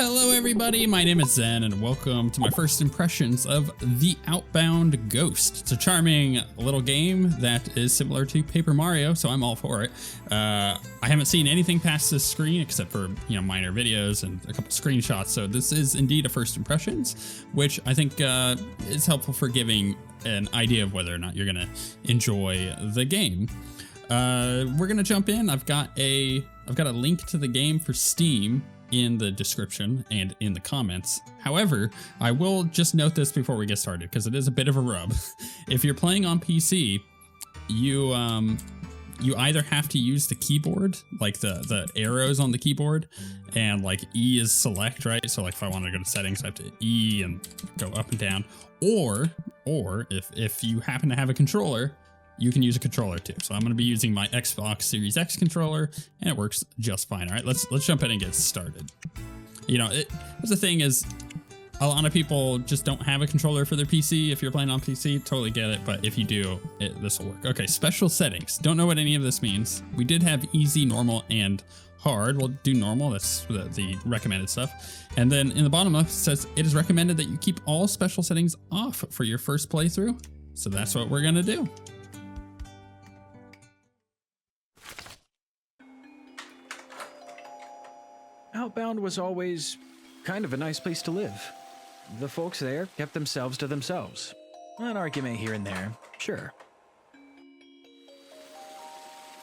Hello everybody, my name is Zen and welcome to my first impressions of the Outbound Ghost. It's a charming little game that is similar to Paper Mario, so I'm all for it. I haven't seen anything past this screen except for, minor videos and a couple screenshots, so this is indeed a first impressions, which I think is helpful for giving an idea of whether or not you're gonna enjoy the game. We're gonna jump in. I've got a link to the game for Steam in the description and in the comments. However, I will just note this before we get started because it is a bit of a rub. If you're playing on PC, you either have to use the keyboard, like the arrows on the keyboard, and like E is select, right? So like if I want to go to settings, I have to E and go up and down. Or if you happen to have a controller, you can use a controller too. So I'm going to be using my Xbox Series X controller, and it works just fine. All right, let's jump in and get started. The thing is, a lot of people just don't have a controller for their PC. If you're playing on PC, totally get it. But if you do, this will work. Okay, special settings. Don't know what any of this means. We did have easy, normal, and hard. We'll do normal. That's the recommended stuff. And then in the bottom left, it says it is recommended that you keep all special settings off for your first playthrough. So that's what we're going to do. Outbound was always kind of a nice place to live. The folks there kept themselves to themselves. An argument here and there, sure.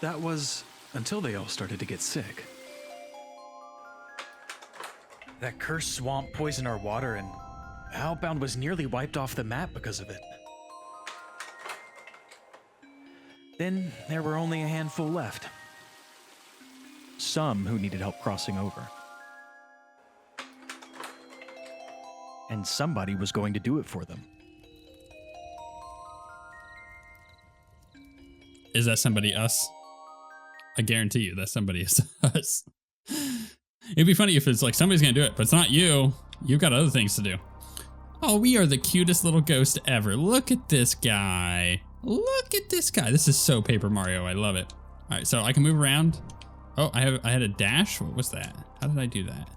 That was until they all started to get sick. That cursed swamp poisoned our water, and Outbound was nearly wiped off the map because of it. Then there were only a handful left. Some who needed help crossing over. And somebody was going to do it for them. Is that somebody us? I guarantee you that somebody is us. It'd be funny if it's like somebody's gonna do it, but it's not you. You've got other things to do. Oh, we are the cutest little ghost ever. Look at this guy. Look at this guy. This is so Paper Mario. I love it. All right, so I can move around. Oh, I had a dash. What was that? How did I do that?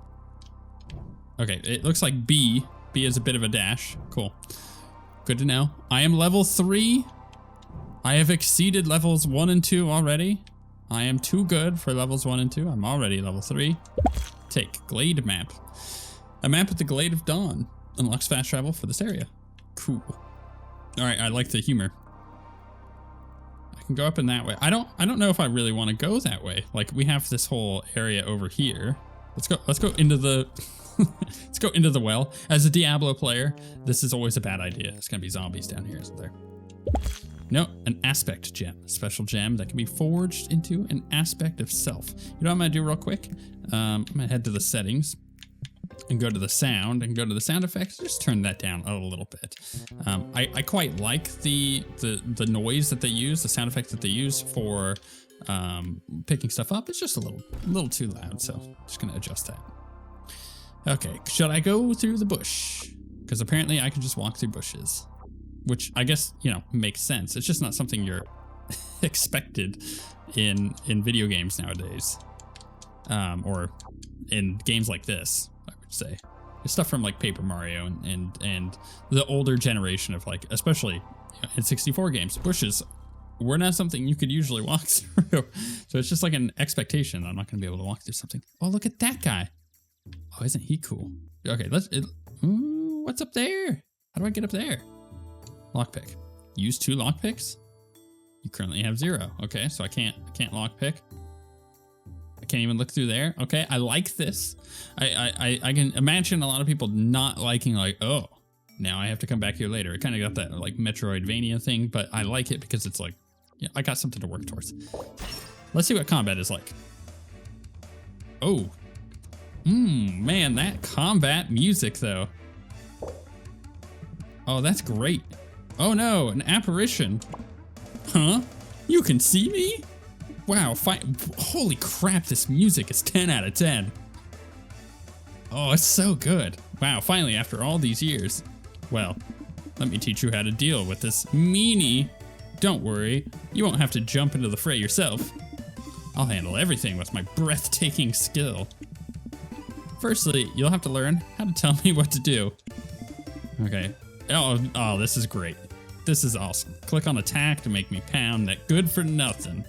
Okay, it looks like B. B is a bit of a dash. Cool. Good to know. I am level 3. I have exceeded levels 1 and 2 already. I am too good for levels 1 and 2. I'm already level 3. Take Glade map. A map at the Glade of Dawn. Unlocks fast travel for this area. Cool. All right, I like the humor. I can go up in that way. I don't know if I really want to go that way. Like we have this whole area over here. Let's go into the let's go into the well. As a Diablo player, this is always a bad idea. There's gonna be zombies down here, isn't there? No, an aspect gem. A special gem that can be forged into an aspect of self. You know what I'm gonna do real quick? I'm gonna head to the settings and go to the sound and go to the sound effects. Just turn that down a little bit. I quite like the noise that they use, the sound effect that they use for picking stuff up. It's just a little too loud, so I'm just gonna adjust that. Okay, should I go through the bush? Because apparently I can just walk through bushes, which I guess, makes sense. It's just not something you're expected in video games nowadays, or in games like this, I would say. It's stuff from like Paper Mario and the older generation of like, especially in 64 games, bushes were not something you could usually walk through. So it's just like an expectation that I'm not going to be able to walk through something. Oh, look at that guy. Oh, isn't he cool? Okay, what's up there? How do I get up there? Lockpick. Use 2 lockpicks? You currently have 0. Okay, so I can't lockpick. I can't even look through there. Okay, I like this. I can imagine a lot of people not liking like, oh, now I have to come back here later. It kind of got that like Metroidvania thing, but I like it because it's like, I got something to work towards. Let's see what combat is like. Oh. Man, that combat music though. Oh, that's great. Oh no, an apparition. Huh? You can see me? Wow, holy crap, this music is 10 out of 10. Oh, it's so good. Wow, finally, after all these years. Well, let me teach you how to deal with this meanie. Don't worry, you won't have to jump into the fray yourself. I'll handle everything with my breathtaking skill. Firstly, you'll have to learn how to tell me what to do. Okay. Oh, this is great. This is awesome. Click on attack to make me pound that good for nothing.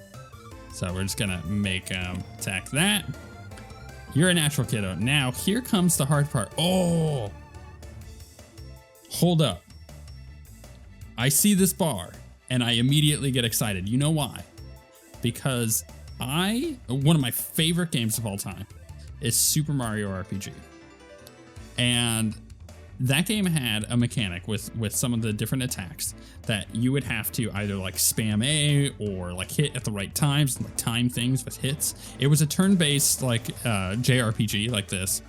So we're just gonna make attack that. You're a natural, kiddo. Now here comes the hard part. Oh, hold up. I see this bar and I immediately get excited. You know why? Because one of my favorite games of all time is Super Mario RPG. And that game had a mechanic with some of the different attacks that you would have to either like spam A or like hit at the right times, like time things with hits. It was a turn-based like JRPG like this.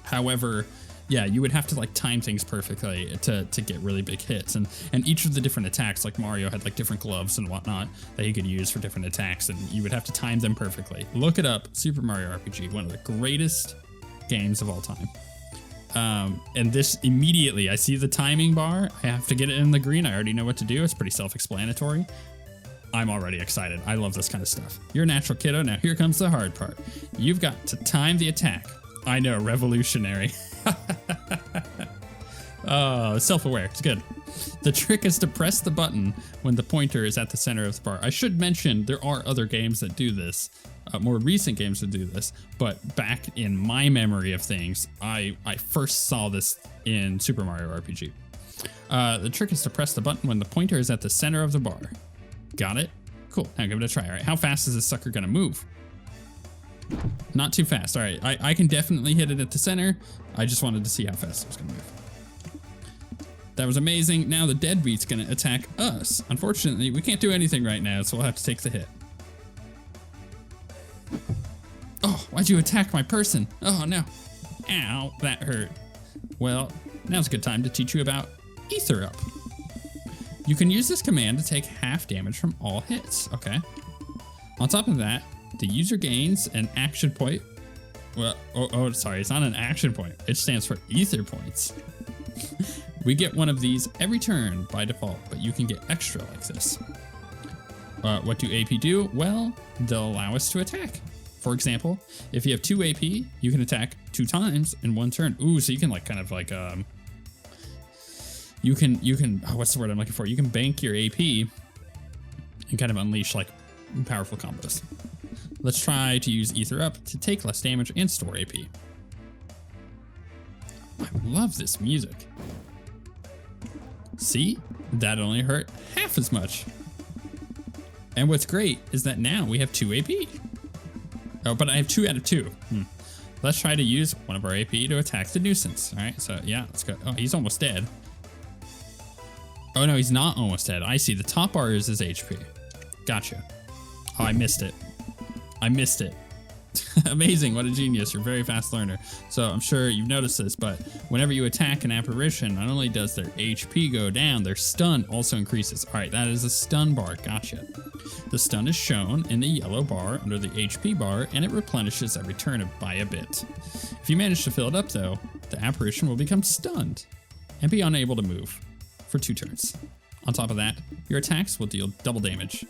However, yeah, you would have to like time things perfectly to get really big hits. And each of the different attacks, like Mario had like different gloves and whatnot that you could use for different attacks, and you would have to time them perfectly. Look it up, Super Mario RPG, one of the greatest games of all time. And this immediately, I see the timing bar. I have to get it in the green. I already know what to do. It's pretty self-explanatory. I'm already excited. I love this kind of stuff. You're a natural, kiddo. Now here comes the hard part. You've got to time the attack. I know, revolutionary. Oh, self-aware. It's good. The trick is to press the button when the pointer is at the center of the bar. I should mention there are other games that do this. More recent games that do this, but back in my memory of things, I first saw this in Super Mario RPG. The trick is to press the button when the pointer is at the center of the bar. Got it? Cool. Now give it a try. All right, how fast is this sucker gonna move? Not too fast. All right, I can definitely hit it at the center. I just wanted to see how fast it was gonna move. That was amazing. Now the deadbeat's gonna attack us. Unfortunately, we can't do anything right now, so we'll have to take the hit. Oh, why'd you attack my person? Oh no. Ow, that hurt. Well, now's a good time to teach you about Ether Up. You can use this command to take half damage from all hits, okay? On top of that, the user gains an action point. Well, sorry, it's not an action point. It stands for Ether Points. We get one of these every turn by default, but you can get extra like this. What do AP do? Well, they'll allow us to attack. For example, if you have 2 AP, you can attack 2 times in 1 turn. Ooh, so you can like kind of like you can oh, what's the word I'm looking for? You can bank your AP and kind of unleash like powerful combos. Let's try to use Ether Up to take less damage and store AP. I love this music. See? That only hurt half as much. And what's great is that now we have 2 AP. Oh, but I have 2 out of 2. Let's try to use one of our AP to attack the nuisance. All right, so yeah, let's go. Oh, he's almost dead. Oh no, he's not almost dead. I see, the top bar is his HP. Gotcha. Oh, I missed it. I missed it. Amazing, what a genius. You're a very fast learner. So I'm sure you've noticed this, but whenever you attack an apparition, not only does their HP go down, their stun also increases. All right, that is a stun bar. Gotcha. The stun is shown in the yellow bar under the HP bar, and it replenishes every turn by a bit. If you manage to fill it up, though, the apparition will become stunned and be unable to move for 2 turns. On top of that, your attacks will deal double damage.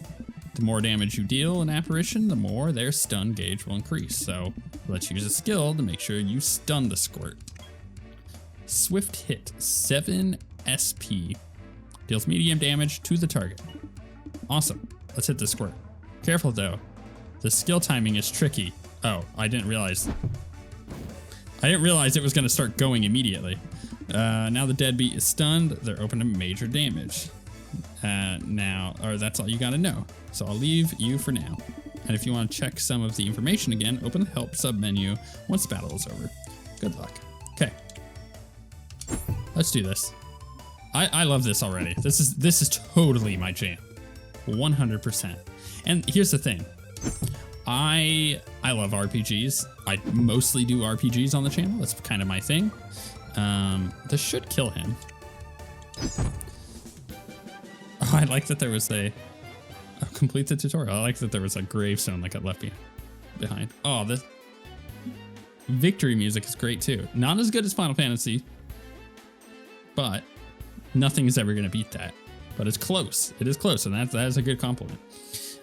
The more damage you deal an apparition, the more their stun gauge will increase. So let's use a skill to make sure you stun the squirt. Swift Hit, 7 SP. Deals medium damage to the target. Awesome. Let's hit the squirt. Careful though. The skill timing is tricky. Oh, I didn't realize it was going to start going immediately. Now the deadbeat is stunned. They're open to major damage. That's all you got to know. So I'll leave you for now. And if you want to check some of the information again, open the help submenu once the battle is over. Good luck. Okay. Let's do this. I love this already. This is totally my jam. 100%. And here's the thing. I love RPGs. I mostly do RPGs on the channel. That's kind of my thing. This should kill him. Oh, I like that there was complete the tutorial. I like that there was a gravestone that got left behind. Oh, this victory music is great too. Not as good as Final Fantasy, but nothing is ever going to beat that. But it's close. It is close, and that is a good compliment.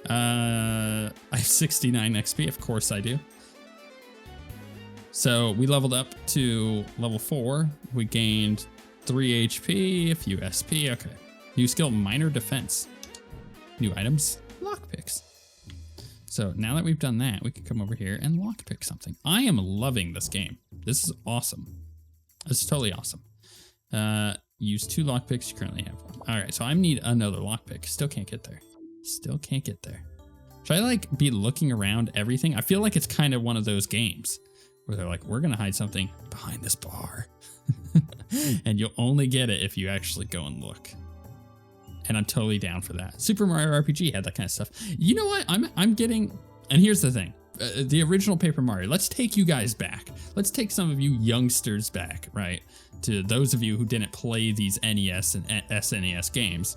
I have 69 XP. Of course I do. So we leveled up to level 4. We gained 3 HP, a few SP. Okay. New skill, minor defense. New items, lockpicks. So now that we've done that, we can come over here and lockpick something. I am loving this game. This is awesome. This is totally awesome. Use 2 lockpicks. You currently have 1. All right, so I need another lockpick. Still can't get there. Still can't get there. Should I like be looking around everything? I feel like it's kind of one of those games where they're like, we're gonna hide something behind this bar. And you'll only get it if you actually go and look. And I'm totally down for that. Super Mario RPG had that kind of stuff. You know what? I'm getting, and here's the thing. The original Paper Mario, let's take you guys back. Let's take some of you youngsters back, right? To those of you who didn't play these NES and SNES games.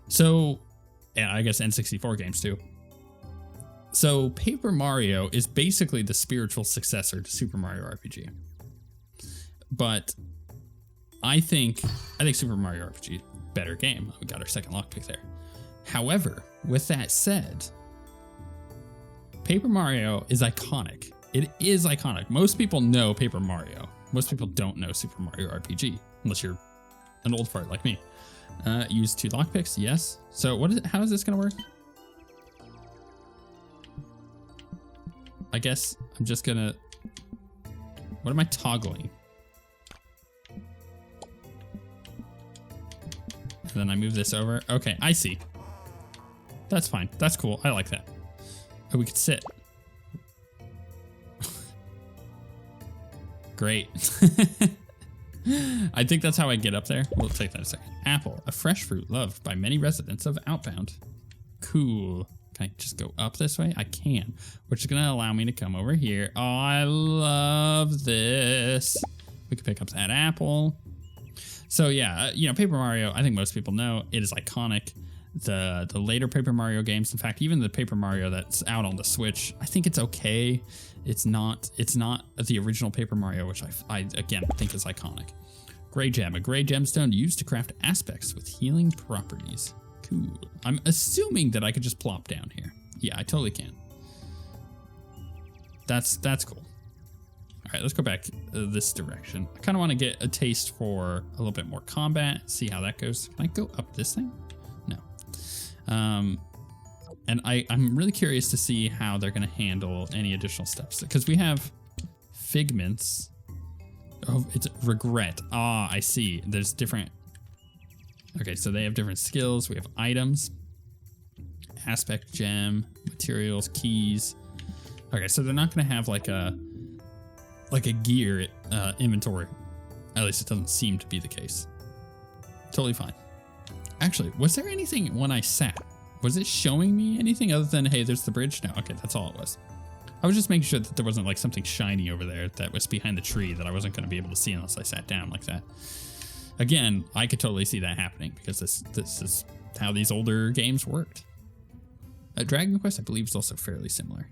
So, and I guess N64 games too. So Paper Mario is basically the spiritual successor to Super Mario RPG. But I think Super Mario RPG, better game. We got our second lockpick there. However, with that said, Paper Mario is iconic. It is iconic. Most people know Paper Mario. Most people don't know Super Mario RPG, unless you're an old fart like me. Use 2 lockpicks, yes. So how is this gonna work? I guess I'm just gonna, what am I toggling? And then I move this over. Okay, I see. That's fine. That's cool. I like that. Oh, we could sit. Great. I think that's how I get up there. We'll take that a second. Apple, a fresh fruit loved by many residents of Outbound. Cool. Can I just go up this way? I can, which is going to allow me to come over here. Oh, I love this. We can pick up that apple. So yeah, you know, Paper Mario, I think most people know, it is iconic. The later Paper Mario games, in fact, even the Paper Mario that's out on the Switch, I think it's okay. It's not the original Paper Mario, which I again think is iconic. Gray gem, a gray gemstone used to craft aspects with healing properties. Cool. I'm assuming that I could just plop down here. Yeah, I totally can. That's cool. All right, let's go back this direction. I kind of want to get a taste for a little bit more combat, see how that goes. Can I go up this thing? No. And I'm really curious to see how they're going to handle any additional steps, because we have figments. Oh, it's regret. Ah, I see. There's different. Okay, so they have different skills. We have items, aspect gem, materials, keys. Okay, so they're not going to have like a gear inventory. At least it doesn't seem to be the case. Totally fine. Actually, was there anything when I sat? Was it showing me anything other than, hey, there's the bridge? No, okay, that's all it was. I was just making sure that there wasn't like something shiny over there that was behind the tree that I wasn't going to be able to see unless I sat down like that. Again, I could totally see that happening because this is how these older games worked. Dragon Quest, I believe, is also fairly similar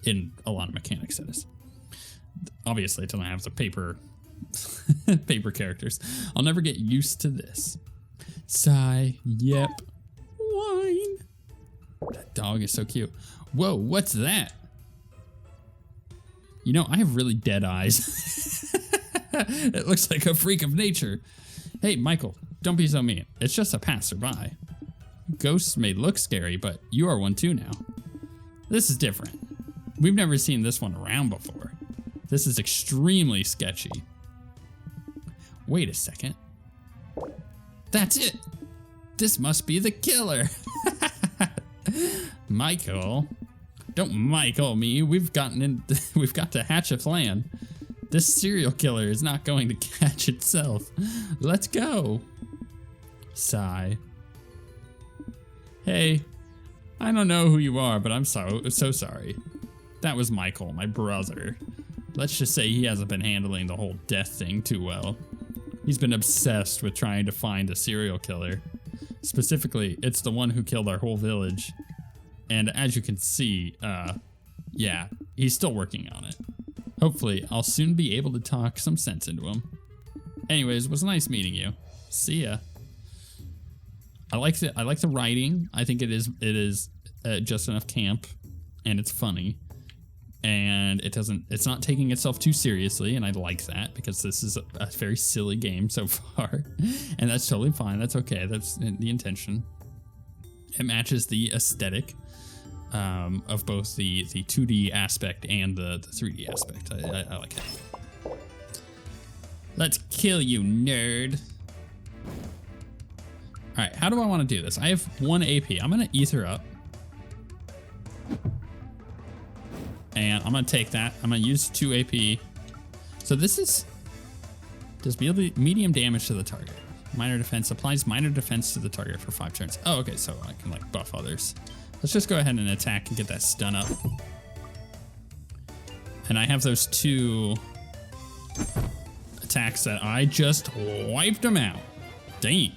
in a lot of mechanics. That is. Obviously, it doesn't have the paper characters. I'll never get used to this. Sigh. Yep. Wine. That dog is so cute. Whoa, what's that? You know, I have really dead eyes. It looks like a freak of nature. Hey, Michael, don't be so mean. It's just a passerby. Ghosts may look scary, but you are one too now. This is different. We've never seen this one around before. This is extremely sketchy. Wait a second. That's it. This must be the killer. Michael, don't Michael me. We've got to hatch a plan. This serial killer is not going to catch itself. Let's go. Sigh. Hey, I don't know who you are, but I'm so sorry. That was Michael, my brother. Let's just say he hasn't been handling the whole death thing too well. He's been obsessed with trying to find a serial killer. Specifically, it's the one who killed our whole village. And as you can see, yeah, he's still working on it. Hopefully, I'll soon be able to talk some sense into him. Anyways, it was nice meeting you. See ya. I like the writing. I think it is just enough camp, and it's funny. and it's not taking itself too seriously, and I like that because this is a very silly game so far, and that's totally fine. That's okay. That's the intention. It matches the aesthetic of both the 2D aspect and the 3D aspect. I like it. Let's kill you, nerd. All right, how do I want to do this? I have 1 AP. I'm gonna ether up. And I'm gonna take that. I'm gonna use 2 AP. So this does medium damage to the target. Minor defense applies minor defense to the target for 5 turns. Oh, okay, so I can like buff others. Let's just go ahead and attack and get that stun up. And I have those 2 attacks that I just wiped them out. Dang.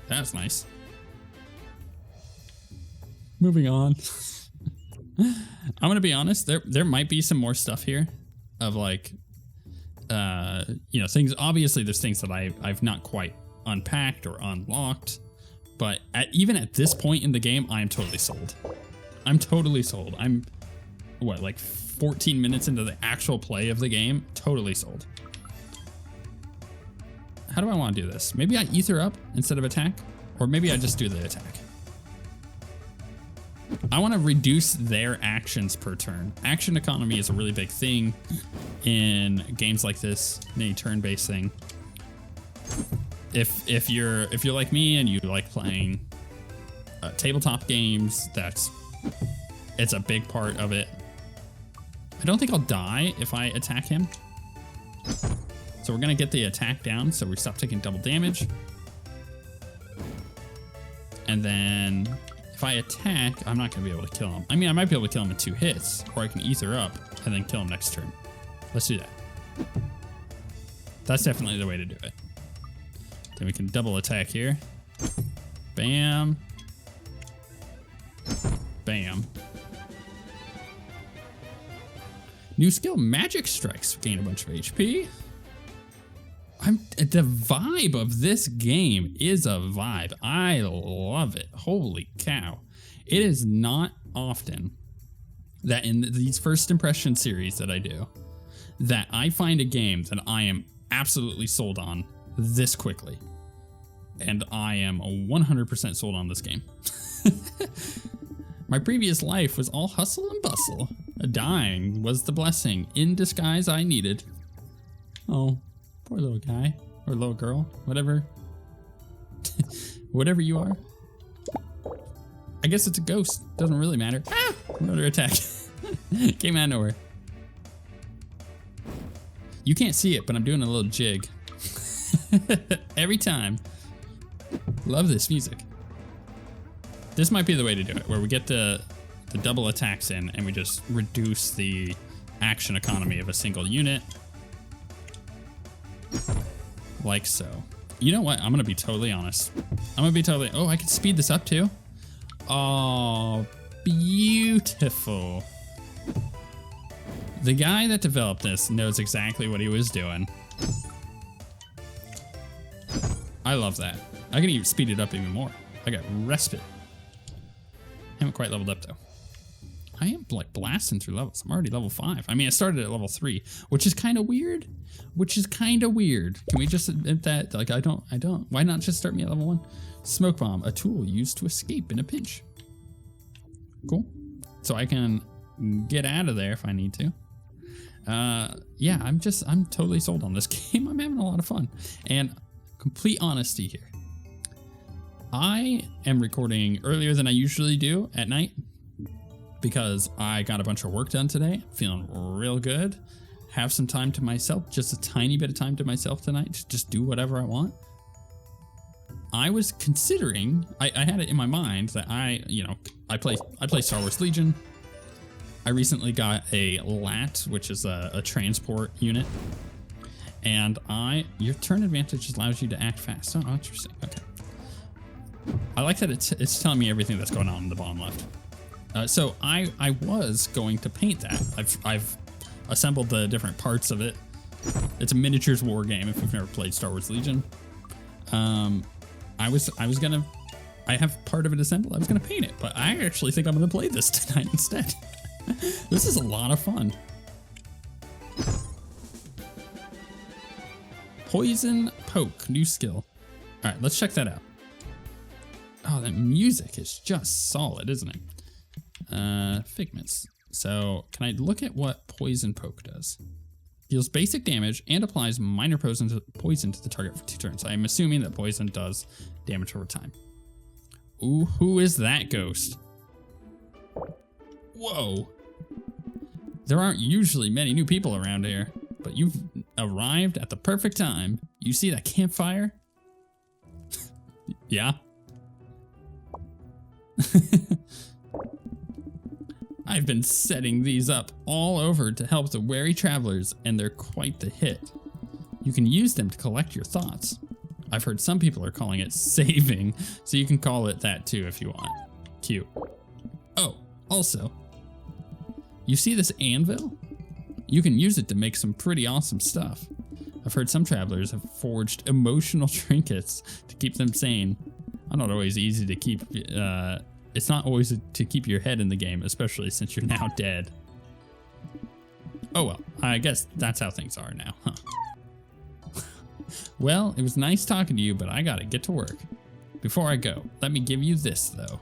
That's nice. Moving on. I'm gonna be honest, there might be some more stuff here of like things. Obviously there's things that I've not quite unpacked or unlocked, but even at this point in the game, I am totally sold. I'm totally sold. I'm like 14 minutes into the actual play of the game, totally sold. How do I want to do this? Maybe I ether up instead of attack, or maybe I just do the attack. I want to reduce their actions per turn. Action economy is a really big thing in games like this, any turn-based thing. If you're like me and you like playing tabletop games, it's a big part of it. I don't think I'll die if I attack him. So we're gonna get the attack down so we stop taking double damage. And then if I attack, I'm not gonna be able to kill him. I mean, I might be able to kill him in 2 hits, or I can ether up and then kill him next turn. Let's do that. That's definitely the way to do it. Then we can double attack here. Bam. Bam. New skill, Magic Strikes. Gain a bunch of HP. The vibe of this game is a vibe. I love it. Holy cow. It is not often that in these first impression series that I do, that I find a game that I am absolutely sold on this quickly. And I am 100% sold on this game. My previous life was all hustle and bustle. Dying was the blessing in disguise I needed. Oh, poor little guy or little girl, whatever. Whatever you are. I guess it's a ghost. Doesn't really matter. Ah! Another attack. Came out of nowhere. You can't see it, but I'm doing a little jig. Every time. Love this music. This might be the way to do it, where we get the double attacks in and we just reduce the action economy of a single unit. Like so. You know what? I'm gonna be totally honest. Oh, I can speed this up too. Oh, beautiful. The guy that developed this knows exactly what he was doing. I love that. I can even speed it up even more. I got respite. Haven't quite leveled up though. I am like blasting through levels. I'm already level 5. I mean, I started at level 3, which is kind of weird. Can we just admit that? Like, I don't. Why not just start me at level 1? Smoke bomb, a tool used to escape in a pinch. Cool. So I can get out of there if I need to. Yeah, I'm totally sold on this game. I'm having a lot of fun. And complete honesty here. I am recording earlier than I usually do at night because I got a bunch of work done today. Feeling real good. Have some time to myself, just a tiny bit of time to myself tonight to just do whatever I want. I was considering, I had it in my mind that I play Star Wars Legion. I recently got a LAT, which is a transport unit. And your turn advantage allows you to act fast. Oh, interesting. Okay. I like that it's telling me everything that's going on in the bottom left. So I was going to paint that. I've assembled the different parts of it. It's a miniatures war game if you've never played Star Wars Legion. I have part of it assembled. I was gonna paint it, but I actually think I'm gonna play this tonight instead. This is a lot of fun. Poison Poke, new skill. All right, let's check that out. Oh, that music is just solid, isn't it? Figments. So can I look at what Poison Poke does? Deals basic damage and applies minor poison to the target for 2 turns. I'm assuming that poison does damage over time. Ooh, who is that ghost? Whoa. There aren't usually many new people around here, but you've arrived at the perfect time. You see that campfire? Yeah. I've been setting these up all over to help the wary travelers, and they're quite the hit. You can use them to collect your thoughts. I've heard some people are calling it saving, so you can call it that too if you want. Cute. Oh, also, you see this anvil? You can use it to make some pretty awesome stuff. I've heard some travelers have forged emotional trinkets to keep them sane. I'm not always easy to keep, it's not always to keep your head in the game, especially since you're now dead. Oh well, I guess that's how things are now, huh? Well, it was nice talking to you, but I gotta get to work. Before I go, let me give you this though.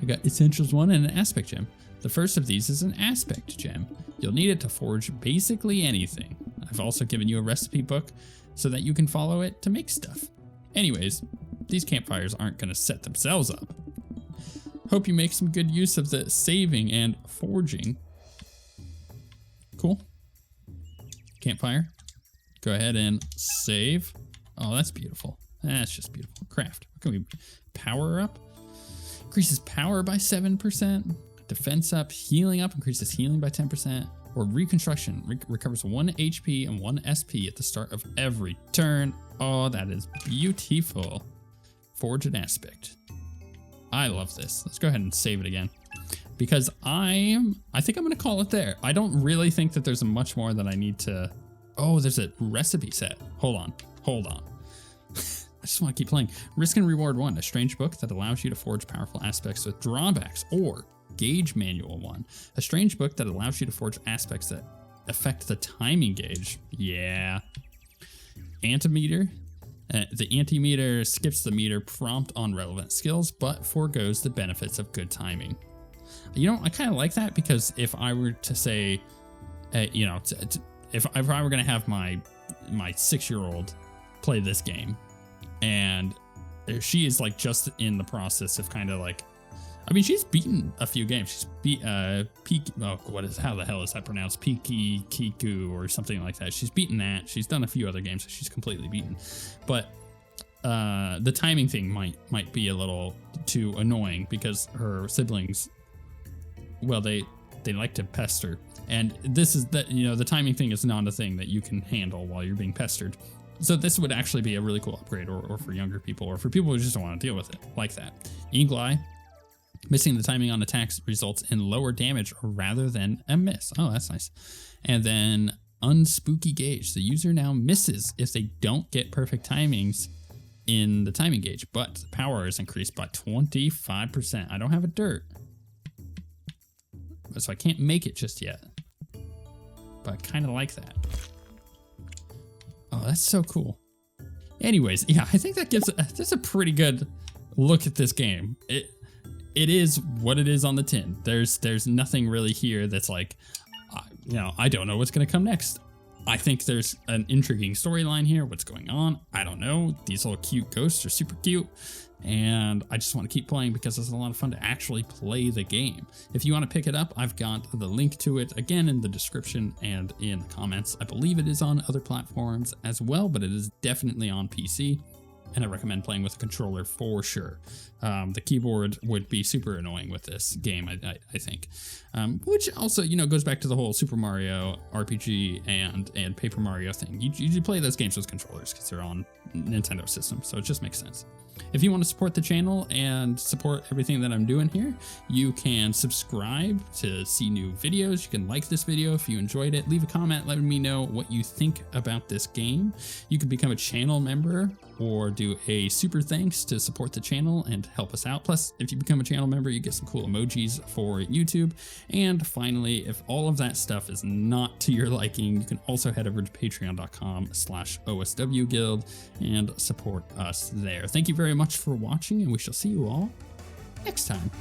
I got Essentials 1 and an Aspect Gem. The first of these is an Aspect Gem. You'll need it to forge basically anything. I've also given you a recipe book so that you can follow it to make stuff. Anyways, these campfires aren't gonna set themselves up. Hope you make some good use of the saving and forging. Cool. Campfire. Go ahead and save. Oh, that's beautiful. That's just beautiful. Craft. What can we power up? Increases power by 7%. Defense up. Healing up. Increases healing by 10%. Or reconstruction. Recovers 1 HP and 1 SP at the start of every turn. Oh, that is beautiful. Forge an aspect. I love this. Let's go ahead and save it again. Because I think I'm going to call it there. I don't really think that there's much more that I need to... Oh, there's a recipe set. Hold on. I just want to keep playing. Risk and Reward 1, a strange book that allows you to forge powerful aspects with drawbacks. Or Gauge Manual 1, a strange book that allows you to forge aspects that affect the timing gauge. Yeah. Antimeter. The antimeter skips the meter prompt on relevant skills, but foregoes the benefits of good timing. You know, I kind of like that because if I were to say, you know, if I were going to have my 6-year-old play this game, and she is like just in the process of kind of like, I mean, she's beaten a few games. She's beat how the hell is that pronounced? Piki Kiku or something like that. She's beaten that. She's done a few other games that she's completely beaten, but the timing thing might be a little too annoying because her siblings, well, they like to pester. And this is that, you know, the timing thing is not a thing that you can handle while you're being pestered. So this would actually be a really cool upgrade, or for younger people, or for people who just don't want to deal with it like that. Eagle Eye, missing the timing on attacks results in lower damage rather than a miss. Oh, that's nice. And then Unspooky Gauge. The user now misses if they don't get perfect timings in the timing gauge, but the power is increased by 25%. I don't have a dirt, so I can't make it just yet. But I kind of like that. Oh, that's so cool. Anyways, yeah, I think that gives that's a pretty good look at this game. It is what it is on the tin. There's nothing really here that's like, you know, I don't know what's gonna come next. I think there's an intriguing storyline here. What's going on? I don't know. These little cute ghosts are super cute. And I just want to keep playing because it's a lot of fun to actually play the game. If you want to pick it up, I've got the link to it again in the description and in the comments. I believe it is on other platforms as well, but it is definitely on PC. And I recommend playing with a controller for sure. The keyboard would be super annoying with this game, I think. Which also, you know, goes back to the whole Super Mario RPG and Paper Mario thing. You play those games with controllers because they're on Nintendo systems, so it just makes sense. If you want to support the channel and support everything that I'm doing here, you can subscribe to see new videos. You can like this video if you enjoyed it. Leave a comment letting me know what you think about this game. You can become a channel member or do a super thanks to support the channel and help us out. Plus, if you become a channel member, you get some cool emojis for YouTube. And finally, if all of that stuff is not to your liking, you can also head over to patreon.com/OSWguild and support us there. Thank you very much for watching, and we shall see you all next time.